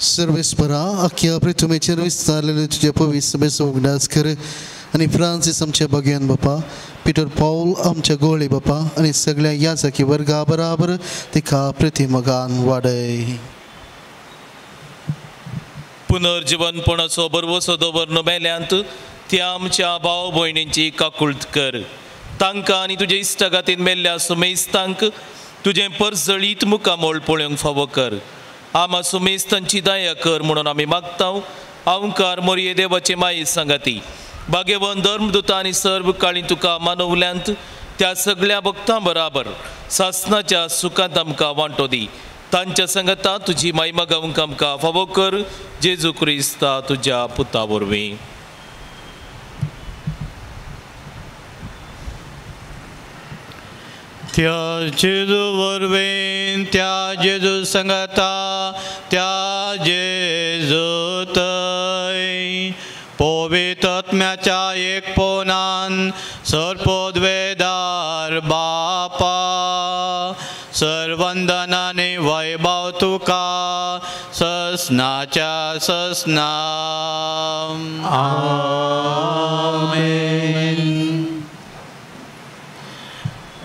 सर्वेस्परा अख्ख्या पृथ्वीचेर विस्तारलेले तुझे पवित्र सभेचो उगडास कर आनी फ्रांसीस आमच्या भगियान बापा पीटर पौल आमच्या गोळे बापा आनी सगळ्या याजकी वर्गा बराबर तिका प्रतिमगान वाडय पुनर्जीवनपणाचो बरवसो दवरन मेल्यांत त्या आमच्या भाव भयणींची काकुळट कर तांकां आनी तुजे इश्टागातीन मेल्ल्या सुमेस्तांक तुजें परजळीत मुखामोळ पळोवंक फावो कर. आमा सुमेस्तांची दया कर म्हणून आमी मागता. अवंकार मोरये देवाचे माये सांगाती भाग्यवान धर्मदूता आनी सर्व काळी तुका मानवल्यांत त्या सगळ्या भक्तां बराबर सासनाच्या सुखांत आमकां वांटो दी. तांच्या संगता तुजी महिमा गावंक आमकां फावो कर. जेजू क्रिस्ता तुज्या पुता वरवीं. त्या जेजू वरवीं त्या जेजू संगता त्या जेजू थंय पवित्र आत्म्याच्या एकपणान सर्पोद्वेदार बापा सर्वंदन आनी वैभव तुका ससनाच्या ससना. आमेन.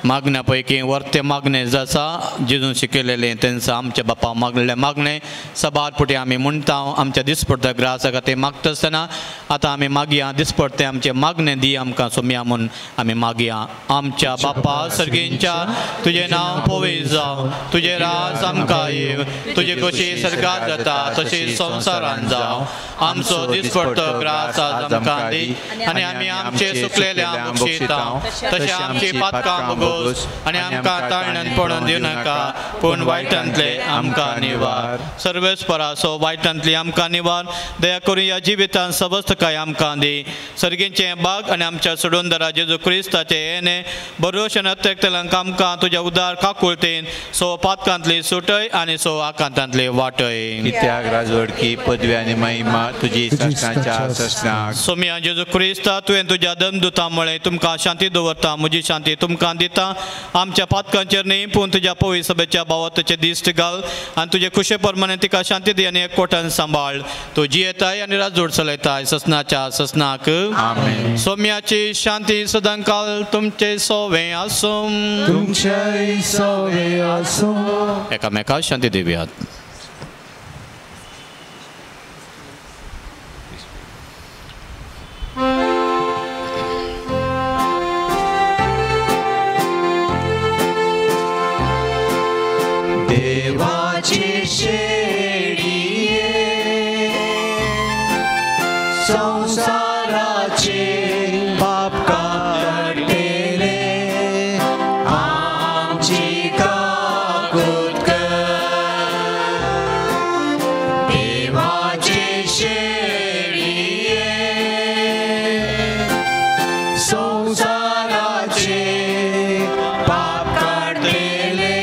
मागण्यापैकी वर्ते मागणे जसा जेजून शिकयलेलें तेंचा आमच्या बापा मागलेले मागणे सबार पुटी आमी म्हणटा. आमच्या दिसपडट्या ग्रासा खातीर मागता आसतना आतां आमी मागया दिसपडटे आमचे मागणे दी आमकां सोम्या म्हूण आमी मागया. आमच्या बापा सर्गींच्या तुजें नांव पवित्र जावं. तुजें राज आमकां येव. तुजी कशी सर्गात जाता तशी संवसारांत जावं. आमचो दिसपडटो ग्रास आज आमकां दी आनी आमी आमचे सुकलेल्यांक बक्षिता तशें आमची पातकां आणि आमकां ताळण्यान पडून दिव नाका पूण वायटांतले आमकां निवार. सर्वेस्पराचो वायटांतली आमकां निवार. दया करून ह्या जिवितांत समस्त काय आमकां दी. सर्गींचे बाग आनी आमच्या सोडूनदारा जेजू क्रिस्ताचे येणे बरोशन अत्यक्तलांक आमकां तुज्या उदार काकुळतेन सो पातकांतली सुटय आनी सो आकांतांतली वाटय. कित्याक राजवडकी पदवी आनी महिमा तुजी ससनाच्या ससनाक. सोम्या जेजू क्रिस्ता तुवें तुज्या दमदुतां मुळे तुमकां शांती दवरता. म्हजी शांती तुमकां दिता. आमच्या पातकांचेर न्ही पूण तुज्या पवित्र सभेच्या भावाताचे दिश्ट घाल आनी तुजे खुशे परमाने तिका शांती दी आनी एकवटान सांबाळ. तूं जियेताय आनी राजवड चलयताय ससनाच्या ससनाक. आमेन. सोम्याची शांती सदां काल तुमचे सोवें आसूं. तुमचे सोवें आसूं. एकामेकाक शांती दिवयात. देवाची शेडीये संसाराचे पाप काढलेले आमची काकूत कर. देवाची शेडीये संसाराचे पाप काढलेले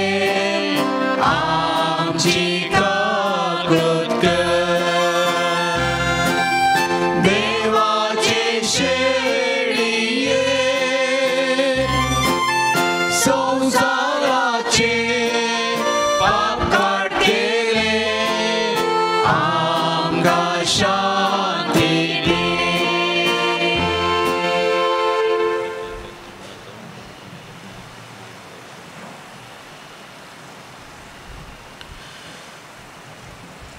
आमची काकूत कर. देवाचे शेडीये संसाराचे पाप काढलेले आमकां शांती दी.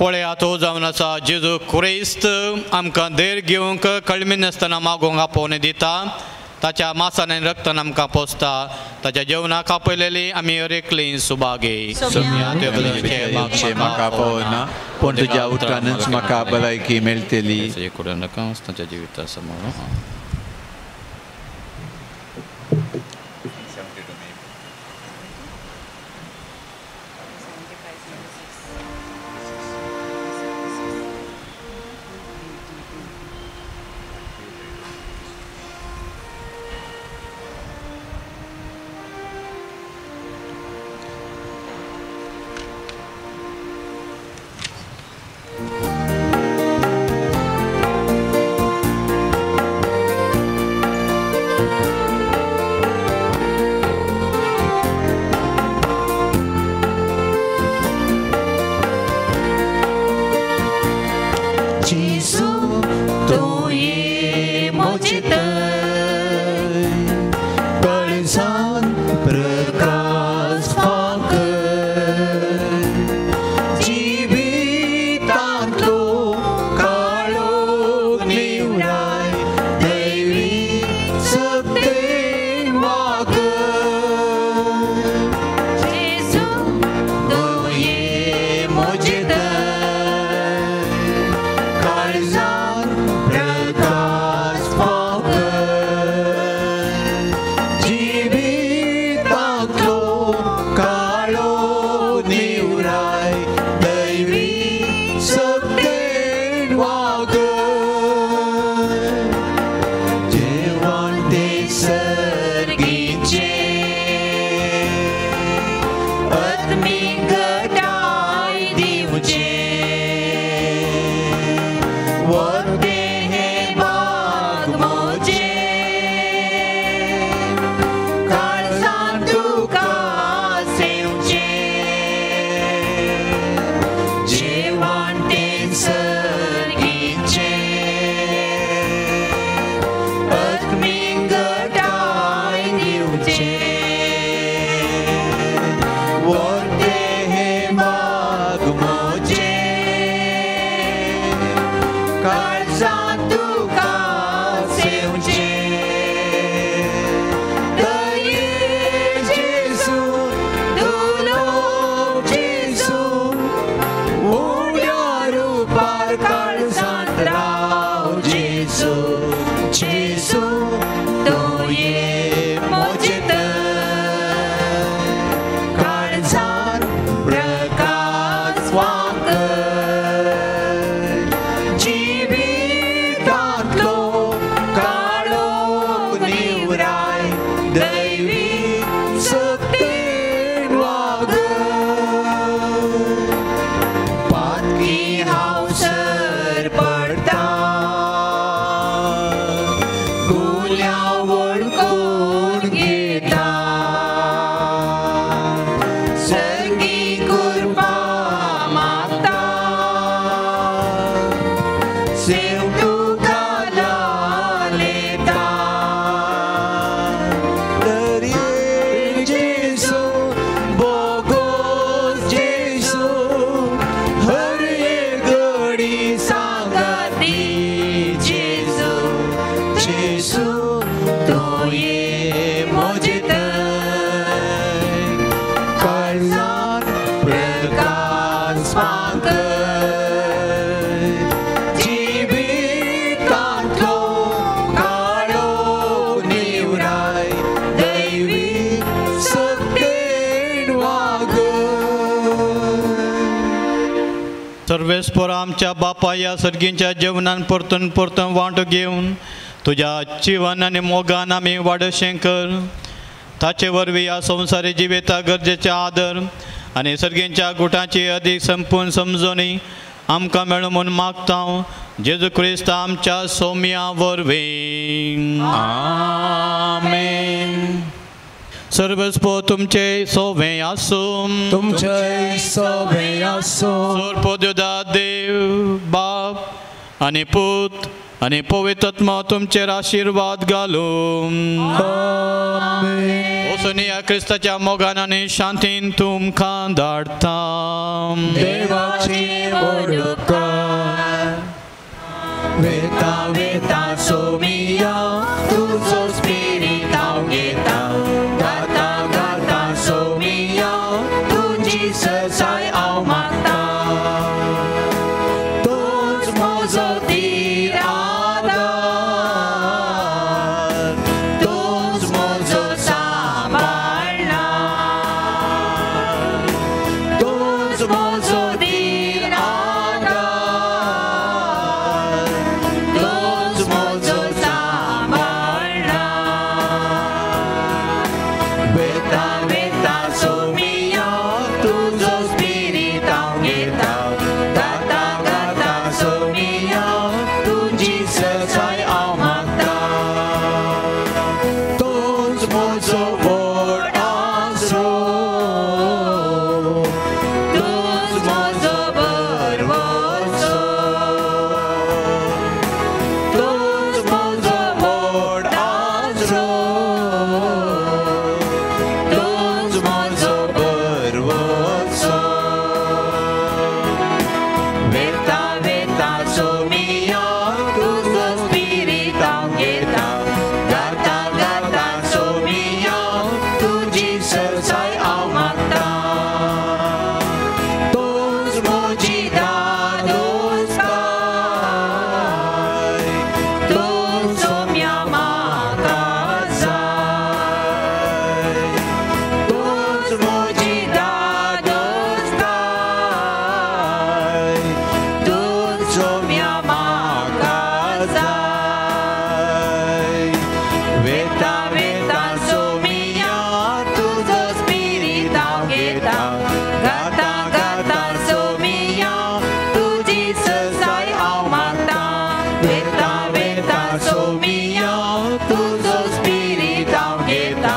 पळया तो जावन आसा जेजू क्रिस्त आमकां देर घेवंक कळमी नासतना मागोवंक आपोवन दिता. ताच्या मासान आनी रक्तान आमकां पोसता. ताच्या जेवणाक आपयलेली आमी अरेकली सुभागे. म्हाका पळोवना पूण तुज्या उतरानच म्हाका भलायकी मेळटली. नाका ताच्या जिविता समोर. आत्मिकताय दिवचे वरते हे बाग मोचे काळजांत तुका सेवचे जेवण तें सर्गीचे आत्मिकताय दिवचे वरते हे बाग मोचे काळजांत तुका सेवचे दये जेसू दुलो जेसू उड्या रुपार काळजांत राव जेसू जेसू तोये मोजेत काळजांत प्रकाश वांकर जिवितांतलो काळो निवराय दैवी सक्तीन वाग पातकी हांव सर पडटा गुल्या वळखून घेता सर्गी कृपा मागता सेव तुका लालेता दर्ये जेसू बोगोस जेसू हर एक घडी सांगाती जेसू जेसू तोये मोजेत काळजांत प्रकाश वांकर जिवितांतलो काळो निवराय दैवी सक्तीन वाग सर्वेस्पर आमच्या बापा या सर्गींच्या जेवणान परतून परतून वांटो घेवन तुझ्या जीवन आनी मोगान आमी वाडशें कर ताचे वरवीं ह्या संवसारी जिविता गरजेचे आदर आनी सर्गींच्या गुटांची अदीक संपूर्ण समजोनी आमकां मेळूं म्हूण मागता जेजू क्रिस्त आमच्या सौम्या वरवीं आमेन. सर्वस्पो तुमचे सोवें आसूं तुमचे सोबे आसो सोरपोद्योदा देव बाप आनी पूत आनी पवित्र आत्मा तुमचेर आशिर्वाद घालूं वचून ह्या क्रिस्ताच्या मोगान आनी शांतीन तुमकां धाडटा. देवाची ओळख वेता वेता सोमिया तुझो स्पिरीट हांव घेता गाता गाता सोमिया तुजी ससाय हांव मागता तोच म्हजो धीर आदार तोच म्हजो सांबाळणार तोच म्हजो धीर आदार तोच म्हजो सांबाळणार वेता वेता सोमिया तुझो स्पिरीट हांव घेता गाता गाता सोमिया तुजी ससाय हांव मागता तोच म्हजो व्हड आसरो तोच गाता गाता सोमिया तुझी ससाय हांव मागता वेता वेता सोमिया तुझो स्पिरीट हांव घेता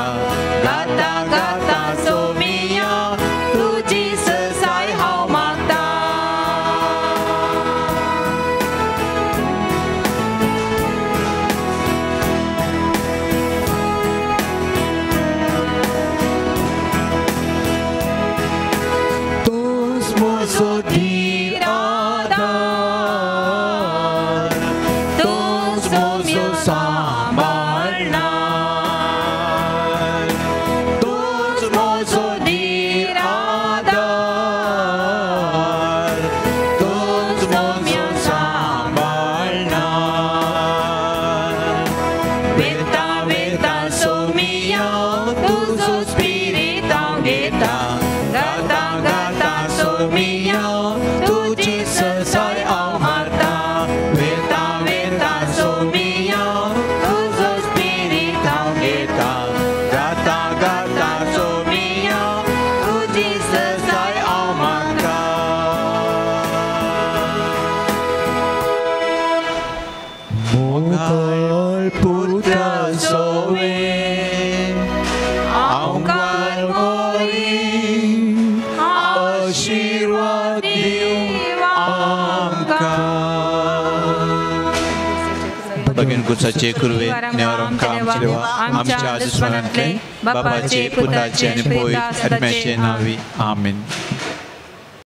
गाता गाता सोमिया तुझी ससाय हांव मागता तूच म्हजो धीर आदार तूच म्हजो सांबाळणार तूच म्हजो धीर आदार तूच म्हजो सांबाळणार वेता वेता सोमिया तुझो स्पिरीट हांव घेता गाता गाता सोमिया तुझी ससाय हांव मारता वेता वेता सोमिया तुझो स्पिरीट हांव घेता गाता गाता सोमिया तुझी ससाय हांव मागता मोगाळ पुत्रा सोवे आमकां मोरी आशीर्वाद दिव आमकां भगीन कुसाचे कुरवे नेवरम काम चिरवा आमच्या दुश्मनांतले बापाचे पुताचे आणि पवित्र आत्म्याचे नावी आमीन